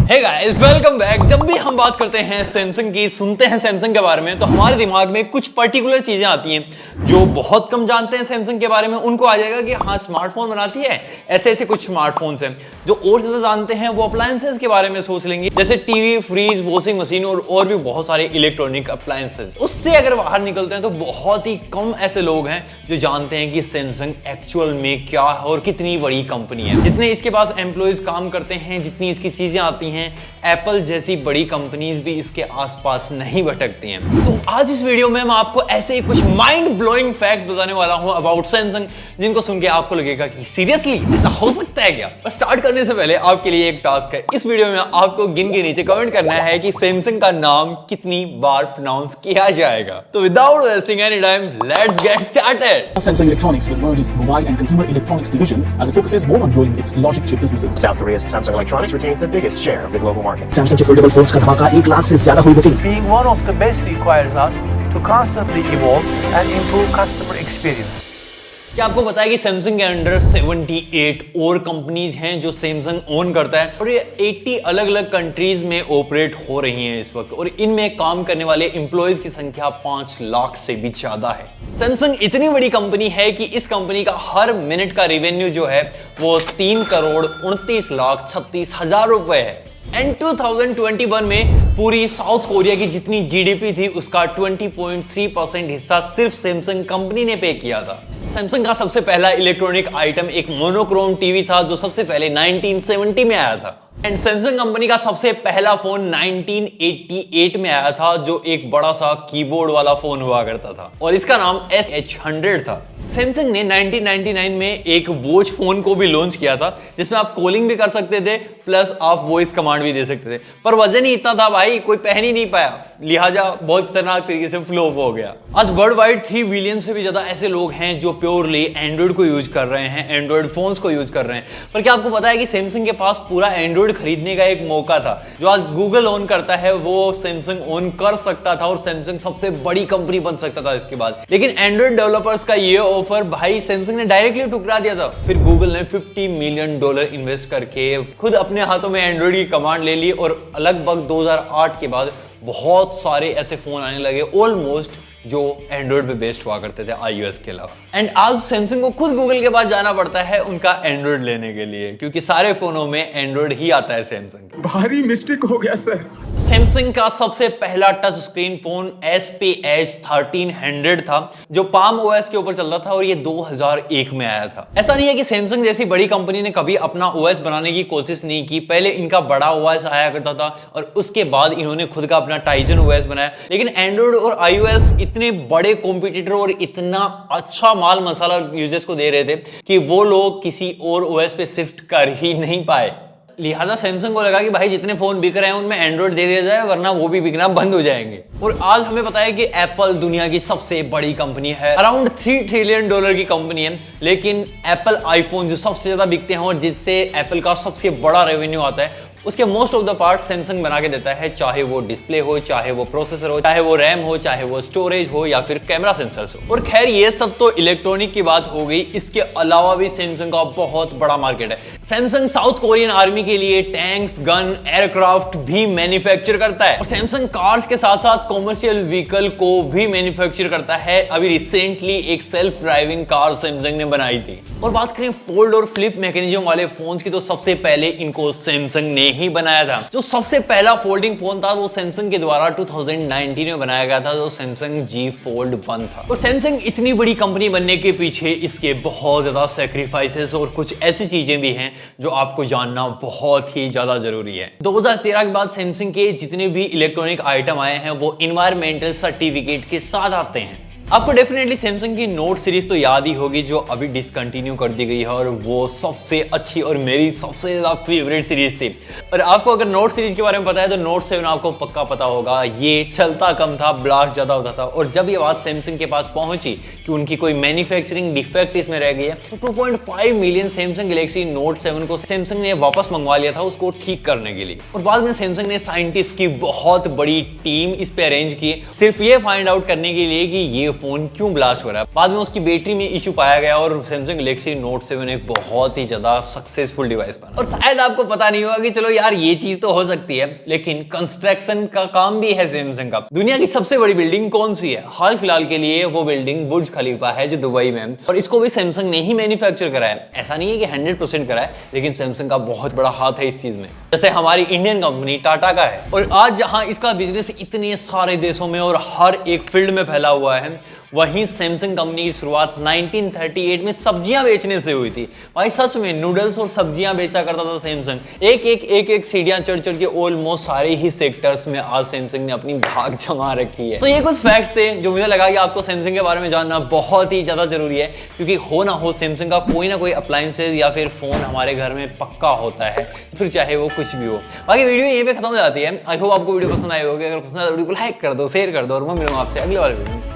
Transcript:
Hey guys welcome back. जब भी हम बात करते हैं सैमसंग की, सुनते हैं सैमसंग के बारे में, तो हमारे दिमाग में कुछ पर्टिकुलर चीजें आती हैं जो बहुत कम जानते हैं सैमसंग के बारे में। उनको आ जाएगा कि हाँ स्मार्टफोन बनाती है, ऐसे ऐसे कुछ स्मार्टफोन्स हैं। जो और ज्यादा जानते हैं वो अप्लायंसेस के बारे में सोच लेंगे, जैसे टीवी, फ्रिज, वॉशिंग मशीन और भी बहुत सारे इलेक्ट्रॉनिक अप्लायंसेस। उससे अगर बाहर निकलते हैं तो बहुत ही कम ऐसे लोग हैं जो जानते हैं कि सैमसंग एक्चुअल में क्या है और कितनी बड़ी कंपनी है। जितने इसके पास एम्प्लॉयज काम करते हैं, जितनी इसकी चीजें आती हैं, एप्पल जैसी बड़ी कंपनीज भी इसके आसपास नहीं भटकती हैं। तो आज इस वीडियो में मैं आपको ऐसे ही कुछ माइंड ब्लोइंग फैक्ट्स बताने वाला हूं अबाउट सैमसंग, जिनको सुन के आपको लगेगा कि सीरियसली ऐसा हो सकता है क्या। पर स्टार्ट करने से पहले आपके लिए एक टास्क है। इस वीडियो में आपको गिन के नीचे कमेंट करना है कि सैमसंग का नाम कितनी बार प्रोनाउंस किया जाएगा। तो without wasting any time, let's get started. Samsung Electronics will merge its mobile and consumer electronics division as it focuses more on growing its logic chip businesses. South Korea's Samsung Electronics retains the biggest share of the global market. Samsung के foldable phones का धमाका 1 लाख से ज्यादा हुई booking. Being one of the best requires us to constantly evolve and improve customer experience. क्या आपको पता है कि सैमसंग के अंडर 78 और कंपनीज हैं जो सैमसंग ओन करता है, और ये 80 अलग अलग कंट्रीज में ऑपरेट हो रही हैं इस वक्त, और इनमें काम करने वाले एम्प्लॉयज की संख्या 5 लाख से भी ज्यादा है। सैमसंग इतनी बड़ी कंपनी है कि इस कंपनी का हर मिनट का रेवेन्यू जो है वो 3,29,36,000 रुपए है। एंड 2021 में पूरी साउथ कोरिया की जितनी जीडीपी थी उसका 20.3% हिस्सा सिर्फ सैमसंग कंपनी ने पे किया था। सैमसंग का सबसे पहला इलेक्ट्रॉनिक आइटम एक मोनोक्रोम टीवी था जो सबसे पहले 1970 में आया था। एंड सैमसंग कंपनी का सबसे पहला फोन 1988 में आया था जो एक बड़ा सा कीबोर्ड वाला फोन हुआ करता था, और इसका नाम SH100 था। सैमसंग ने 1999 में एक वॉच फोन को भी लॉन्च किया था जिसमें आप कॉलिंग भी कर सकते थे प्लस आप वॉइस कमांड भी दे सकते थे, पर वजन ही इतना था भाई, कोई पहन ही नहीं पाया, लिहाजा बहुत खतरनाक तरीके से फ्लॉप हो गया। आज वर्ल्ड वाइड 3 बिलियन से भी ज्यादा ऐसे लोग हैं जो प्योरली एंड्रॉइड को यूज कर रहे हैं, एंड्रॉइड फोन्स को यूज कर रहे हैं। पर क्या आपको पता है कि सैमसंग के पास पूरा एंड्रॉइड खरीदने का एक मौका था। जो आज गूगल ओन करता है वो सैमसंग ओन कर सकता था और सैमसंग सबसे बड़ी कंपनी बन सकता था इसके बाद। लेकिन एंड्रॉइड डेवलपर्स का ये ऑफर भाई सैमसंग ने डायरेक्टली ठुकरा दिया था। फिर गूगल ने $50 मिलियन इन्वेस्ट करके खुद अपने हाथों में एंड्रॉइड की कमांड ले ली, और लगभग 2008 के बाद बहुत सारे ऐसे फोन आने लगे ऑलमोस्ट जो एंड्रॉइड पे बेस्ड हुआ करते थे iOS के अलावा। एंड आज सैमसंग को खुद गूगल के पास जाना पड़ता है उनका एंड्रॉइड लेने के लिए, क्योंकि सारे फोनों में एंड्रॉइड ही आता है सैमसंग। भारी मिस्टेक हो गया सर। सैमसंग का सबसे पहला टच स्क्रीन फोन SPH 1300 था जो पाम OS के ऊपर चलता था, और ये 2001 में आया था। ऐसा नहीं है कि सैमसंग जैसी बड़ी कंपनी ने कभी अपना OS बनाने की कोशिश नहीं की। पहले इनका बड़ा OS आया करता था और उसके बाद इन्होंने खुद का अपना टाइजन OS बनाया। लेकिन एंड्रॉइड और iOS इतने बड़े कॉम्पिटिटर और इतना अच्छा माल मसाला यूजर्स को दे रहे थे कि वो लोग किसी और OS पे शिफ्ट कर ही नहीं पाए। लिहाजा सैमसंग को लगा कि भाई जितने फोन बिक रहे हैं उनमें एंड्रॉइड दे दिया जाए, वरना वो भी बिकना बंद हो जाएंगे। और आज हमें पता है कि एप्पल दुनिया की सबसे बड़ी कंपनी है, अराउंड $3 ट्रिलियन की कंपनी है। लेकिन एप्पल आईफोन जो सबसे ज्यादा बिकते हैं और जिससे एप्पल का सबसे बड़ा रेवेन्यू आता है, उसके most of the part Samsung बना के देता है, चाहे वो डिस्प्ले हो, चाहे वो प्रोसेसर हो, चाहे वो रैम हो, चाहे वो स्टोरेज हो, या फिर कैमरा सेंसर्स हो। और खैर ये सब तो इलेक्ट्रॉनिक की बात हो गई, इसके अलावा भी सैमसंग का बहुत बड़ा मार्केट है। सैमसंग साउथ कोरियन आर्मी के लिए टैंक्स, गन, एयरक्राफ्ट भी मैन्युफैक्चर करता है, और सैमसंग कार्स के साथ साथ कॉमर्शियल व्हीकल को भी मैन्युफैक्चर करता है। अभी रिसेंटली एक सेल्फ ड्राइविंग कार सैमसंग ने बनाई थी। और बात करें फोल्ड और फ्लिप मैकेनिज्म वाले फोन्स की, तो सबसे पहले इनको सैमसंग ने ही बनाया था। जो सबसे पहला फोल्डिंग फोन था वो सैमसंग के द्वारा 2019 में बनाया गया था, जो सैमसंग G Fold 1 था। और सैमसंग इतनी बड़ी कंपनी बनने के पीछे इसके बहुत ज्यादा सैक्रिफाइसेस और कुछ ऐसी चीजें भी हैं जो आपको जानना बहुत ही ज्यादा जरूरी है। 2013 के बाद सैमसंग के जितने भी इलेक्ट्रॉनिक आइटम आए हैं वो इन्वायरमेंटल सर्टिफिकेट के साथ आते हैं। आपको डेफिनेटली सैमसंग की नोट सीरीज तो याद ही होगी जो अभी डिसकंटिन्यू कर दी गई है, और वो सबसे अच्छी और मेरी सबसे ज्यादा फेवरेट सीरीज थी। और आपको अगर नोट सीरीज के बारे में पता है तो नोट 7 आपको पक्का पता होगा, ये चलता कम था, ब्लास्ट ज्यादा होता था। और जब ये बात सैमसंग के पास पहुंची कि उनकी कोई मैन्युफैक्चरिंग डिफेक्ट इसमें रह गई है, तो 2.5 मिलियन सैमसंग गैलेक्सी नोट 7 को सैमसंग ने वापस मंगवा लिया था उसको ठीक करने के लिए। और बाद में सैमसंग ने साइंटिस्ट की बहुत बड़ी टीम इस पे अरेंज की, सिर्फ ये फाइंड आउट करने के लिए कि ये फोन क्यों ब्लास्ट हो रहा है। बाद में उसकी बैटरी में इशू पाया गया और सैमसंग गैलेक्सी नोट 7 एक बहुत ही ज्यादा सक्सेसफुल डिवाइस बना। और शायद आपको पता नहीं होगा कि चलो यार ये चीज तो हो सकती है, लेकिन कंस्ट्रक्शन का काम भी है सैमसंग का। दुनिया की सबसे बड़ी बिल्डिंग कौन सी है? हाल फिलहाल के लिए वो बिल्डिंग बुर्ज खलीफा है जो दुबई में है, और इसको भी सैमसंग ने ही मैन्युफैक्चर करा है। ऐसा नहीं है कि 100% करा है, लेकिन सैमसंग का बहुत बड़ा हाथ है इस चीज में, जैसे हमारी इंडियन कंपनी टाटा का है। और आज जहां इसका बिजनेस इतने सारे देशों में और हर एक फील्ड में फैला हुआ है, वहीं सैमसंग कंपनी की शुरुआत 1938 में सब्जियां बेचने से हुई थी। भाई सच में नूडल्स और सब्जियां बेचा करता था सैमसंग। एक सीढ़ियां चढ़ चढ़ के ऑलमोस्ट सारे ही सेक्टर्स में आज सैमसंग ने अपनी भाग जमा रखी है। तो ये कुछ फैक्ट्स थे जो मुझे लगा कि आपको सैमसंग के बारे में जानना बहुत ही ज्यादा जरूरी है, क्योंकि हो ना हो सैमसंग का कोई ना कोई अप्लायंसेज या फिर फोन हमारे घर में पक्का होता है, फिर चाहे वो कुछ भी हो। बाकी वीडियो यहीं पे खत्म हो जाती है। आई होप आपको वीडियो पसंद आई होगी। अगर पसंद आया तो वीडियो को लाइक कर दो, शेयर कर दो, और मैं मिलूंगा आपसे अगले वाले वीडियो में।